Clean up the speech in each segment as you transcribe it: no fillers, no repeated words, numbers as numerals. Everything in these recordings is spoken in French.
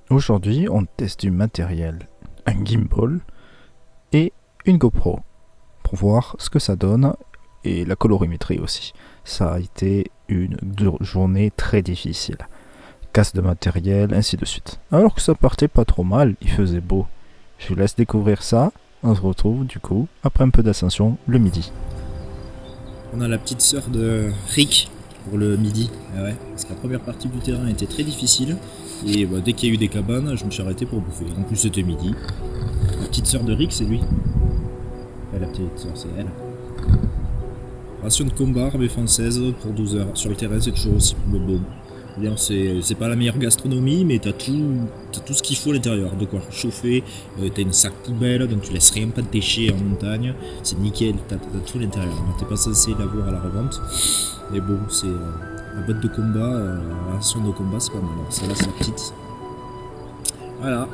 Aujourd'hui, on teste du matériel, un gimbal et une GoPro pour voir ce que ça donne et la colorimétrie aussi. Ça a été une journée très difficile. Casse de matériel, ainsi de suite. Alors que ça partait pas trop mal, il faisait beau. Je vous laisse découvrir ça. On se retrouve du coup après un peu d'ascension le midi. On a la petite sœur de Rick pour le midi. Ah ouais, parce que la première partie du terrain était très difficile. Et dès qu'il y a eu des cabanes, je me suis arrêté pour bouffer. En plus, c'était midi. La petite sœur de Rick, c'est lui. Ouais, la petite sœur, c'est elle. Ration de combat, armée française pour 12 heures. Sur le terrain, c'est toujours aussi bon. C'est pas la meilleure gastronomie, mais t'as tout ce qu'il faut à l'intérieur. De quoi chauffer, t'as une sac poubelle, donc tu laisses rien, pas de déchets en montagne. C'est nickel, t'as tout à l'intérieur. T'es pas censé l'avoir à la revente. Mais bon, c'est la boîte de combat, la ration de combat, c'est pas mal. Alors, celle-là, c'est la petite. Voilà.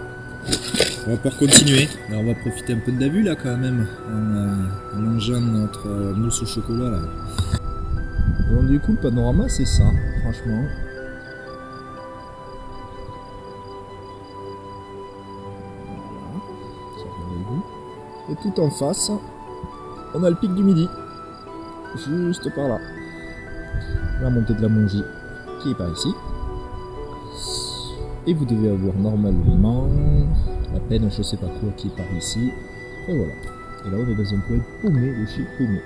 On va pouvoir continuer. Alors, on va profiter un peu de la vue là quand même, en mangeant notre mousse au chocolat là. Bon, du coup, le panorama, c'est ça, franchement. Et tout en face, on a le pic du Midi, juste par là. La montée de la Mongie qui est par ici. Et vous devez avoir normalement la peine, je sais pas quoi, qui est par ici. Et voilà. Et là, on est dans un coin paumé de chez paumé.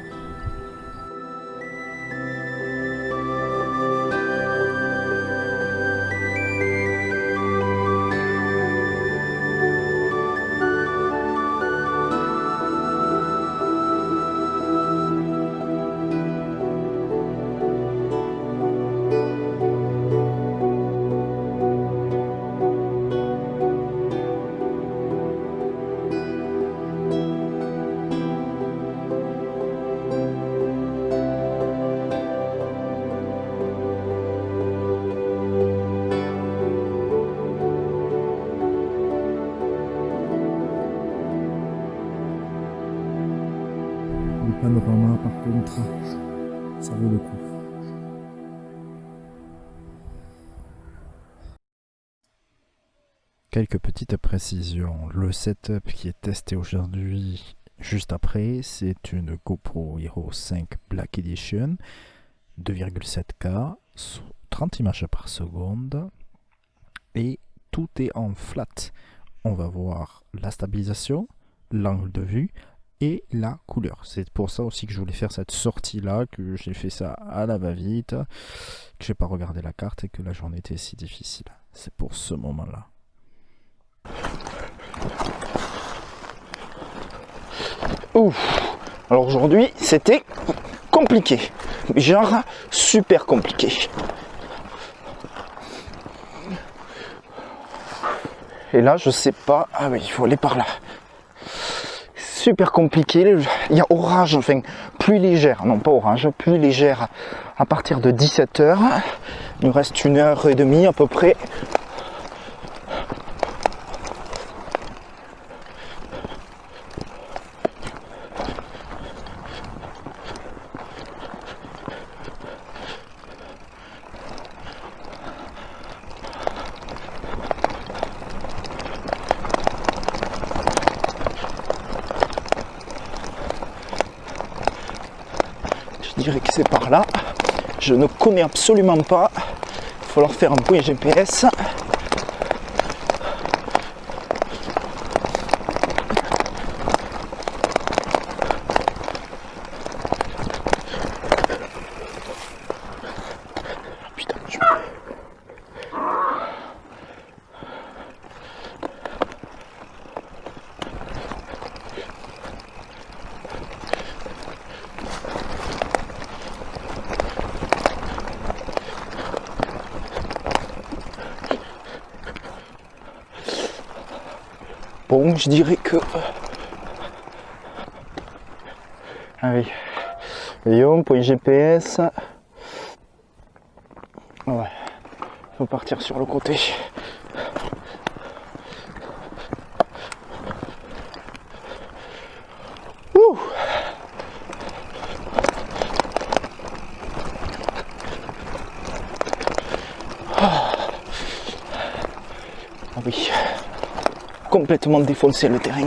Le panorama, par contre, ça vaut le coup. Quelques petites précisions. Le setup qui est testé aujourd'hui, juste après, c'est une GoPro Hero 5 Black Edition, 2,7K, 30 images par seconde, et tout est en flat. On va voir la stabilisation, l'angle de vue et la couleur. C'est pour ça aussi que je voulais faire cette sortie là, que j'ai fait ça à la va-vite, que j'ai pas regardé la carte et que la journée était si difficile. C'est pour ce moment là. Ouf. Alors aujourd'hui, c'était compliqué. Genre super compliqué. Et là, je sais pas. Ah oui, il faut aller par là. Super compliqué. Il y a orage, enfin, pluie légère. Non, pas orage, pluie légère à partir de 17h. Il nous reste 1h30 à peu près. Je dirais que c'est par là. Je ne connais absolument pas. Il va falloir faire un point GPS. Putain, bon, je dirais que... Ah oui. Voyons, point GPS. Ouais. Il faut partir sur le côté. Ouh. Ah oui, complètement défoncé le terrain.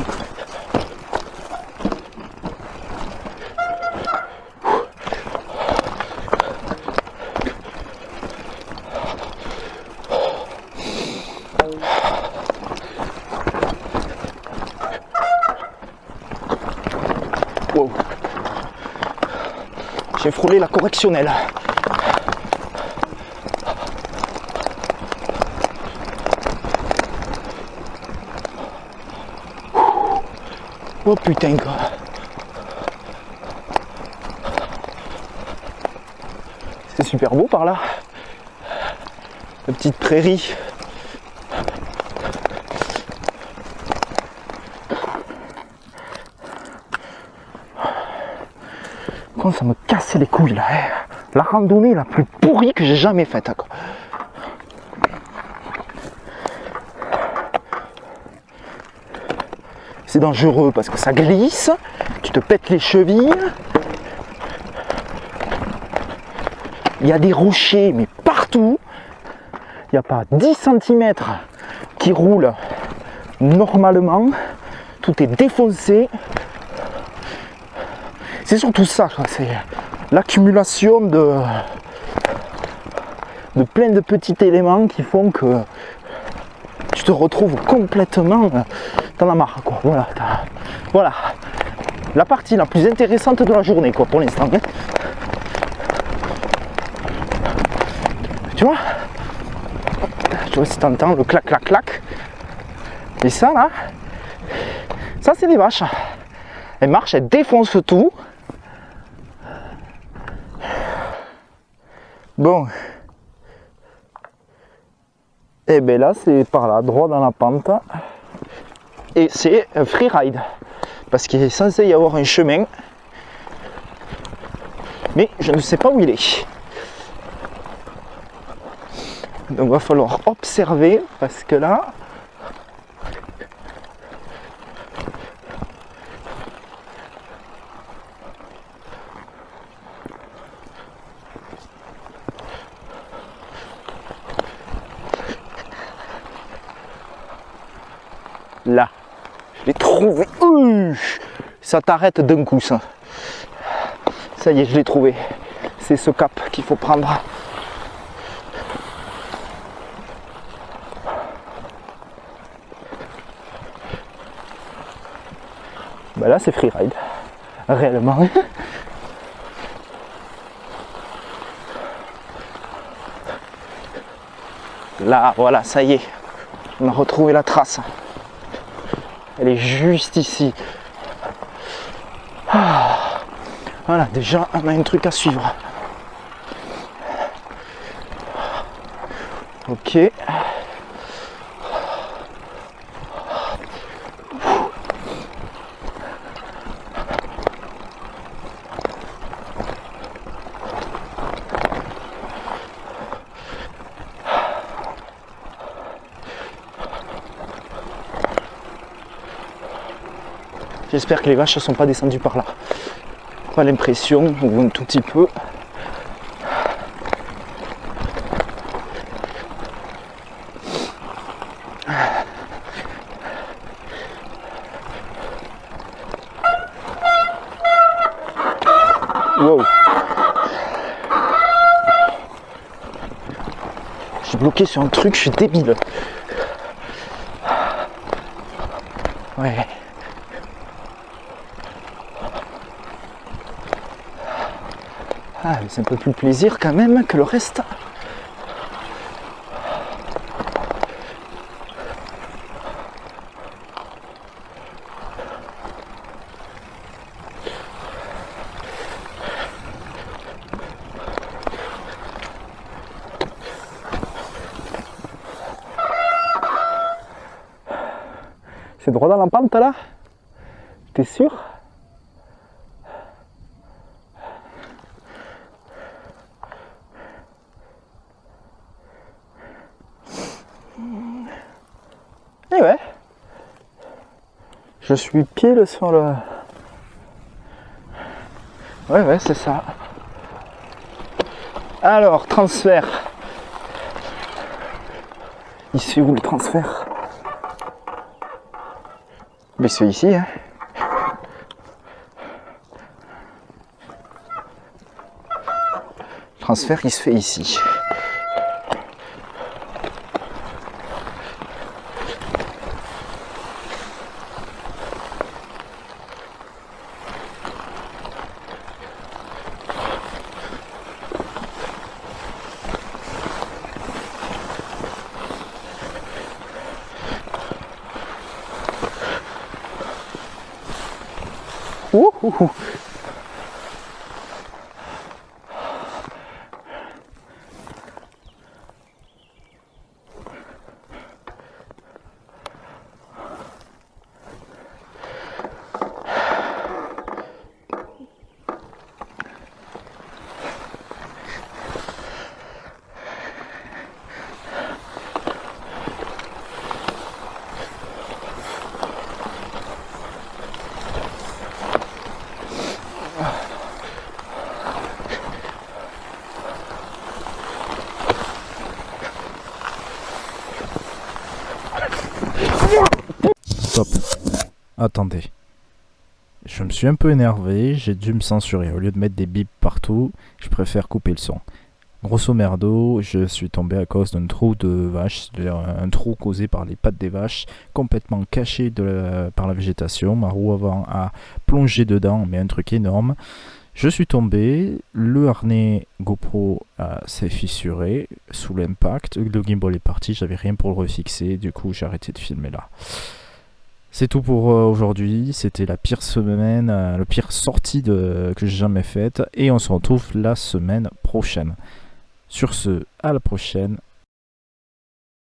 Wow. J'ai frôlé la correctionnelle. Oh putain quoi. C'est super beau par là. La petite prairie. Quand ça me cassait les couilles là. La randonnée la plus pourrie que j'ai jamais faite. Quoi. C'est dangereux parce que ça glisse, tu te pètes les chevilles. Il y a des rochers, mais partout. Il n'y a pas 10 cm qui roulent normalement. Tout est défoncé. C'est surtout ça, c'est l'accumulation de plein de petits éléments qui font que tu te retrouves complètement... T'en as marre quoi, voilà. La partie la plus intéressante de la journée quoi pour l'instant. Hein. Tu vois si t'entends le clac clac clac. Et ça là, ça c'est des vaches. Elles marchent, elles défoncent tout. Bon. Et ben là c'est par là, droit dans la pente. Et c'est un freeride parce qu'il est censé y avoir un chemin, mais je ne sais pas où il est. Donc il va falloir observer parce que là, je l'ai trouvé. Ça t'arrête d'un coup ça. Ça y est, je l'ai trouvé. C'est ce cap qu'il faut prendre. Bah là c'est freeride. Réellement. Là, voilà, ça y est. On a retrouvé la trace. Elle est juste ici. Ah, voilà, déjà on a un truc à suivre. Ok. J'espère que les vaches ne sont pas descendues par là. Pas l'impression, ou un tout petit peu. Wow. Je suis bloqué sur un truc, je suis débile. Ouais. Ah, mais c'est un peu plus plaisir quand même que le reste. C'est droit dans la pente là? T'es sûr? Et ouais, je suis pile sur le... Ouais, c'est ça. Alors, transfert. Il se fait où le transfert? Mais il se fait ici, hein. Le transfert, il se fait ici. Ouh, ouh, ouh. Stop. Attendez. Je me suis un peu énervé, j'ai dû me censurer. Au lieu de mettre des bips partout, je préfère couper le son. Grosso merdo, je suis tombé à cause d'un trou de vache, c'est-à-dire un trou causé par les pattes des vaches, complètement caché par la végétation. Ma roue avant a plongé dedans, mais un truc énorme. Je suis tombé, le harnais GoPro s'est fissuré sous l'impact, le gimbal est parti, j'avais rien pour le refixer, du coup j'ai arrêté de filmer là. C'est tout pour aujourd'hui, c'était la pire semaine, la pire sortie que j'ai jamais faite, et on se retrouve la semaine prochaine. Sur ce, à la prochaine,